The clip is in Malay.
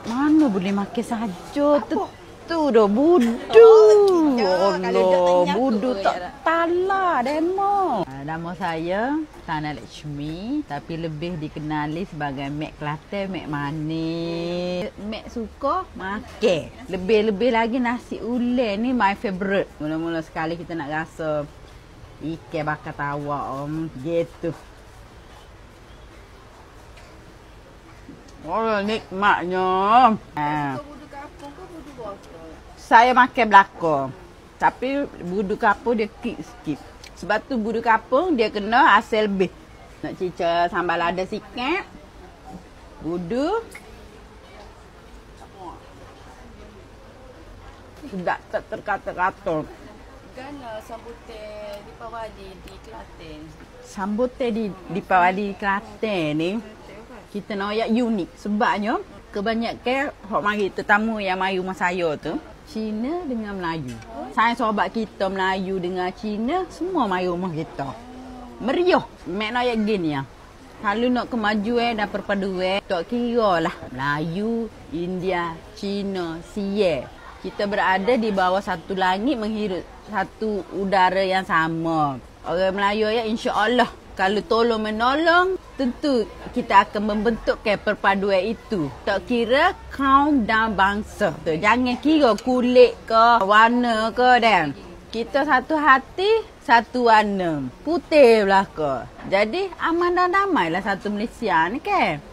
Mana boleh makan saja tu dah budu. Allah, budu tak tala demo. Nama saya Sana Lakshmi, tapi lebih dikenali sebagai Mek Kelantan, Mek manis. Mek suka makan. Lebih-lebih lagi nasi ulen ni my favorite. Mula-mula sekali kita nak rasa ikan bakar tawa gitu. Oh, nikmatnya. Budu kapung ke budu botol? Saya makan belakang. Tapi budu kapung dia sikit. Sebab tu budu kapung dia kena asal lebih. Nak cicah sambal lada sikit. Budu. Sedap tak terkata-kata. Kan sambutan Deepawali di Kelantan. Sambutan di Deepawali Kelantan ni kita nak yang unik. Sebabnya kebanyakan hok mari tetamu yang mari rumah saya tu Cina dengan Melayu. Saya sobat kita Melayu dengan Cina semua mari rumah kita. Meriah. Mek nak yang gini ya. Kalau nak kemajuan dan perpaduan tak kira lah Melayu, India, Cina, Siam. Kita berada di bawah satu langit menghirup satu udara yang sama. Orang Melayu ya insya-Allah kalau tolong menolong, tentu kita akan membentukkan perpaduan itu. Tak kira kaum dan bangsa. Jangan kira kulit ke, warna ke dan. Kita satu hati, satu warna. Putih belah ke. Jadi aman dan damai lah satu Malaysia ni kan.